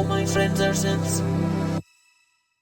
my friends are simps.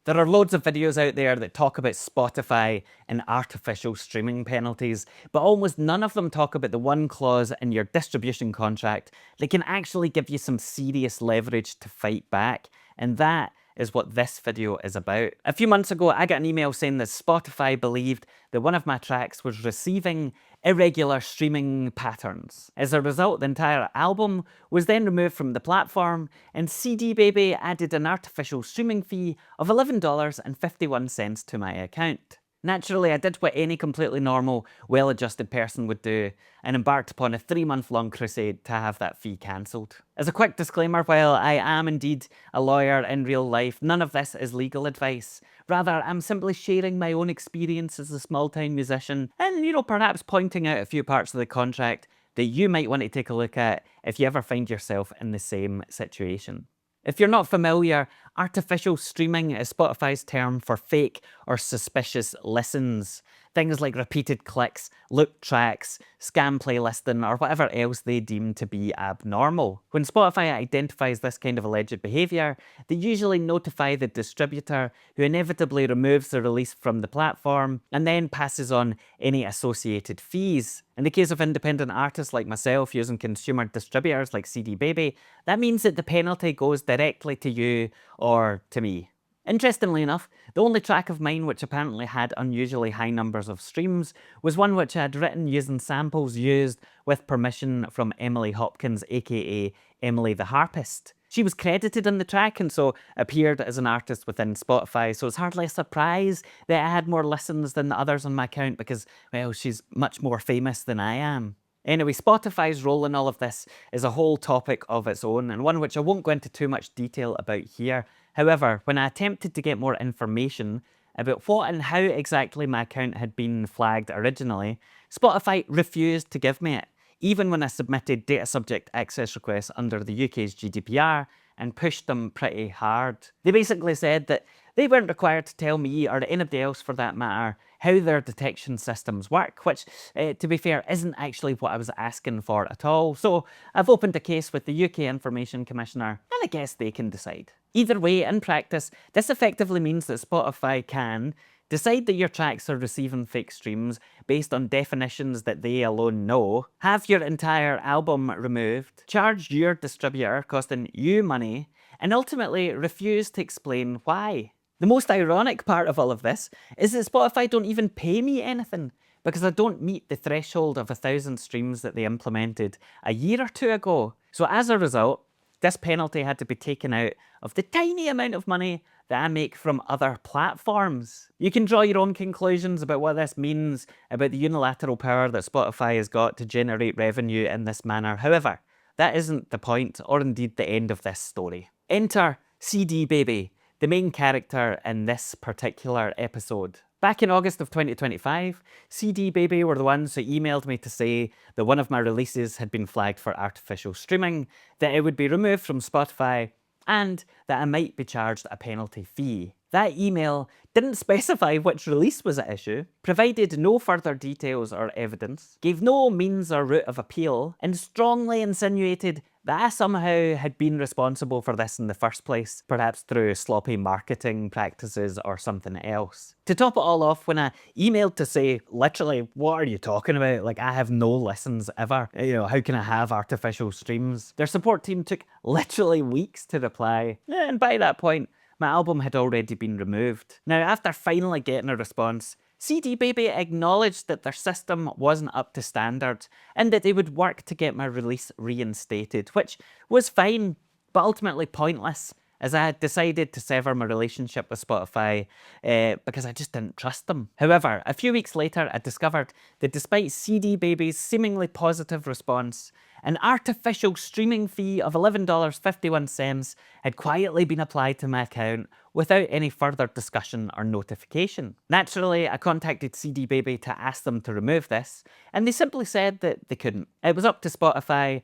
There are loads of videos out there that talk about Spotify and artificial streaming penalties, but almost none of them talk about the one clause in your distribution contract that can actually give you some serious leverage to fight back, and that is what this video is about. A few months ago, I got an email saying that Spotify believed that one of my tracks was receiving irregular streaming patterns. As a result, the entire album was then removed from the platform, and CD Baby added an artificial streaming fee of $11.51 to my account. Naturally, I did what any completely normal, well-adjusted person would do, and embarked upon a 3-month-long crusade to have that fee cancelled. As a quick disclaimer, while I am indeed a lawyer in real life, none of this is legal advice. Rather, I'm simply sharing my own experience as a small-time musician, and perhaps pointing out a few parts of the contract that you might want to take a look at if you ever find yourself in the same situation. If you're not familiar, artificial streaming is Spotify's term for fake or suspicious listens. Things like repeated clicks, loop tracks, scam playlisting, or whatever else they deem to be abnormal. When Spotify identifies this kind of alleged behaviour, they usually notify the distributor, who inevitably removes the release from the platform and then passes on any associated fees. In the case of independent artists like myself using consumer distributors like CD Baby, that means that the penalty goes directly to you or to me. Interestingly enough, the only track of mine which apparently had unusually high numbers of streams was one which I had written using samples used with permission from Emily Hopkins, aka Emily the Harpist. She was credited on the track and so appeared as an artist within Spotify, so it's hardly a surprise that I had more listens than the others on my account because, well, she's much more famous than I am. Anyway, Spotify's role in all of this is a whole topic of its own, and one which I won't go into too much detail about here. However, when I attempted to get more information about what and how exactly my account had been flagged originally, Spotify refused to give me it, even when I submitted data subject access requests under the UK's GDPR and pushed them pretty hard. They basically said that they weren't required to tell me, or anybody else for that matter, how their detection systems work, which, to be fair, isn't actually what I was asking for at all. So I've opened a case with the UK Information Commissioner, and I guess they can decide. Either way, in practice, this effectively means that Spotify can decide that your tracks are receiving fake streams based on definitions that they alone know, have your entire album removed, charge your distributor, costing you money, and ultimately refuse to explain why. The most ironic part of all of this is that Spotify don't even pay me anything, because I don't meet the threshold of 1,000 streams that they implemented a year or two ago. So as a result, this penalty had to be taken out of the tiny amount of money that I make from other platforms. You can draw your own conclusions about what this means about the unilateral power that Spotify has got to generate revenue in this manner. However, that isn't the point, or indeed the end of this story. Enter CD Baby, the main character in this particular episode. Back in August of 2025, CD Baby were the ones who emailed me to say that one of my releases had been flagged for artificial streaming, that it would be removed from Spotify, and that I might be charged a penalty fee. That email didn't specify which release was at issue, provided no further details or evidence, gave no means or route of appeal, and strongly insinuated that I somehow had been responsible for this in the first place, perhaps through sloppy marketing practices or something else. To top it all off, when I emailed to say, literally, what are you talking about? Like, I have no listens ever. How can I have artificial streams? Their support team took literally weeks to reply, and by that point, my album had already been removed. Now, after finally getting a response, CD Baby acknowledged that their system wasn't up to standard and that they would work to get my release reinstated, which was fine, but ultimately pointless, as I had decided to sever my relationship with Spotify because I just didn't trust them. However, a few weeks later, I discovered that despite CD Baby's seemingly positive response, an artificial streaming fee of $11.51 had quietly been applied to my account without any further discussion or notification. Naturally, I contacted CD Baby to ask them to remove this, and they simply said that they couldn't. It was up to Spotify,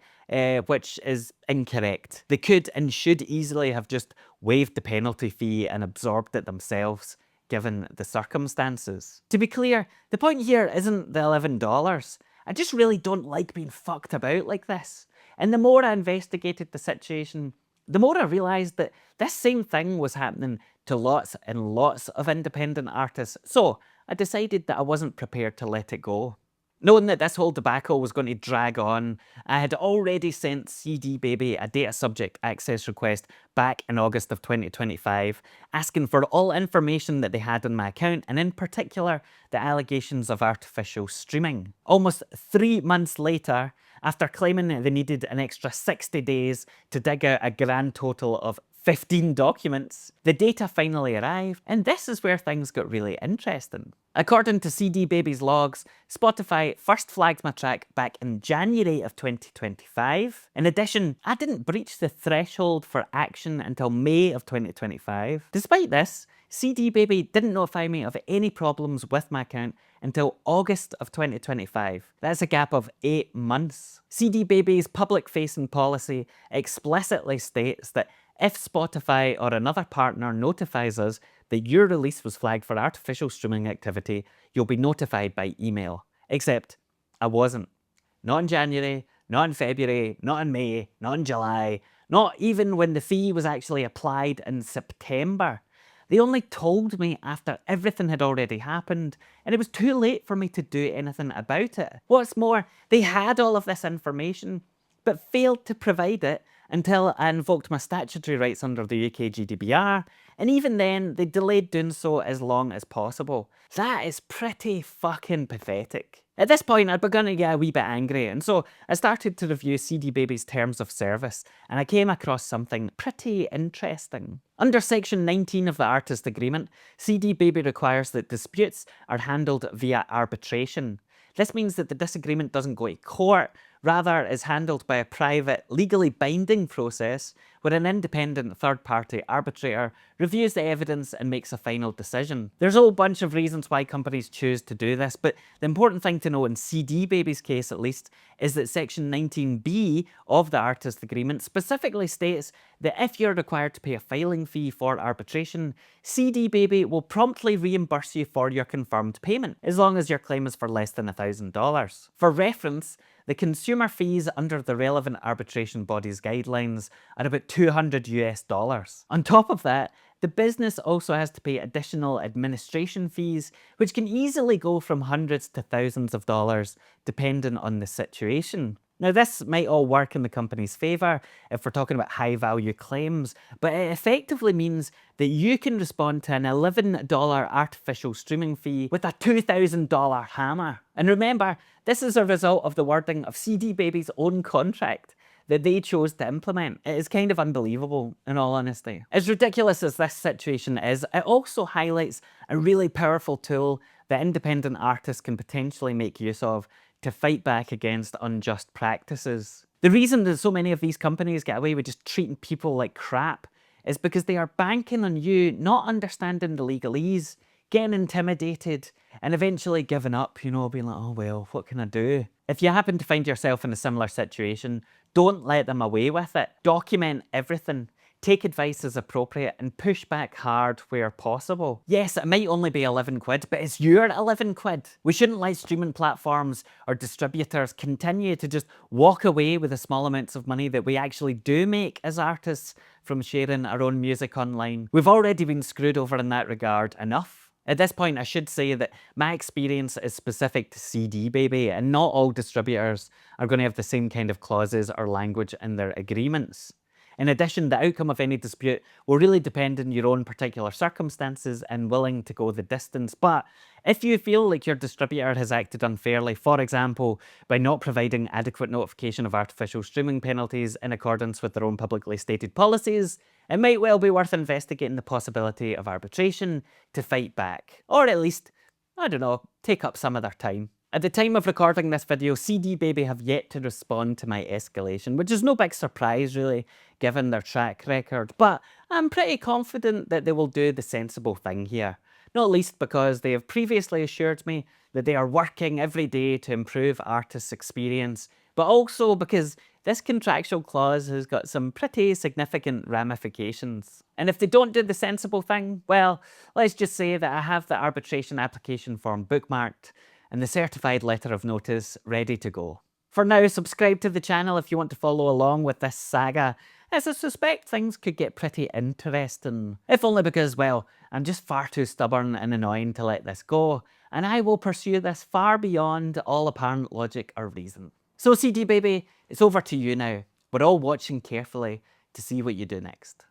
which is incorrect. They could and should easily have just waived the penalty fee and absorbed it themselves, given the circumstances. To be clear, the point here isn't the $11. I just really don't like being fucked about like this. And the more I investigated the situation, the more I realised that this same thing was happening to lots and lots of independent artists, so I decided that I wasn't prepared to let it go. Knowing that this whole debacle was going to drag on, I had already sent CD Baby a data subject access request back in August of 2025, asking for all information that they had on my account, and in particular, the allegations of artificial streaming. Almost 3 months later, after claiming they needed an extra 60 days to dig out a grand total of 15 documents, the data finally arrived, and this is where things got really interesting. According to CD Baby's logs, Spotify first flagged my track back in January of 2025. In addition, I didn't breach the threshold for action until May of 2025. Despite this, CD Baby didn't notify me of any problems with my account until August of 2025. That's a gap of 8 months. CD Baby's public-facing policy explicitly states that if Spotify or another partner notifies us that your release was flagged for artificial streaming activity, you'll be notified by email. Except I wasn't. Not in January, not in February, not in May, not in July, not even when the fee was actually applied in September. They only told me after everything had already happened, and it was too late for me to do anything about it. What's more, they had all of this information, but failed to provide it until I invoked my statutory rights under the UK GDPR, and even then, they delayed doing so as long as possible. That is pretty fucking pathetic. At this point, I'd begun to get a wee bit angry, and so I started to review CD Baby's terms of service, and I came across something pretty interesting. Under Section 19 of the Artist Agreement, CD Baby requires that disputes are handled via arbitration. This means that the disagreement doesn't go to court, rather is handled by a private, legally binding process where an independent third-party arbitrator reviews the evidence and makes a final decision. There's a whole bunch of reasons why companies choose to do this, but the important thing to know in CD Baby's case at least is that Section 19B of the Artist Agreement specifically states that if you're required to pay a filing fee for arbitration, CD Baby will promptly reimburse you for your confirmed payment, as long as your claim is for less than $1,000. For reference, the consumer fees under the relevant arbitration body's guidelines are about $200 US. On top of that, the business also has to pay additional administration fees, which can easily go from hundreds to thousands of dollars, depending on the situation. Now, this might all work in the company's favour if we're talking about high-value claims, but it effectively means that you can respond to an $11 artificial streaming fee with a $2,000 hammer. And remember, this is a result of the wording of CD Baby's own contract that they chose to implement. It is kind of unbelievable, in all honesty. As ridiculous as this situation is, it also highlights a really powerful tool that independent artists can potentially make use of to fight back against unjust practices. The reason that so many of these companies get away with just treating people like crap is because they are banking on you not understanding the legalese, getting intimidated, and eventually giving up, being like, oh well, what can I do? If you happen to find yourself in a similar situation, don't let them away with it. Document everything. Take advice as appropriate and push back hard where possible. Yes, it might only be 11 quid, but it's your 11 quid. We shouldn't let streaming platforms or distributors continue to just walk away with the small amounts of money that we actually do make as artists from sharing our own music online. We've already been screwed over in that regard enough. At this point, I should say that my experience is specific to CD Baby, and not all distributors are going to have the same kind of clauses or language in their agreements. In addition, the outcome of any dispute will really depend on your own particular circumstances and willing to go the distance. But if you feel like your distributor has acted unfairly, for example, by not providing adequate notification of artificial streaming penalties in accordance with their own publicly stated policies, it might well be worth investigating the possibility of arbitration to fight back. Or at least, I don't know, take up some of their time. At the time of recording this video, CD Baby have yet to respond to my escalation, which is no big surprise really, given their track record, but I'm pretty confident that they will do the sensible thing here. Not least because they have previously assured me that they are working every day to improve artists' experience, but also because this contractual clause has got some pretty significant ramifications. And if they don't do the sensible thing, well, let's just say that I have the arbitration application form bookmarked and the certified letter of notice ready to go. For now, subscribe to the channel if you want to follow along with this saga, as I suspect things could get pretty interesting. If only because, well, I'm just far too stubborn and annoying to let this go, and I will pursue this far beyond all apparent logic or reason. So CD baby, it's over to you now. We're all watching carefully to see what you do next.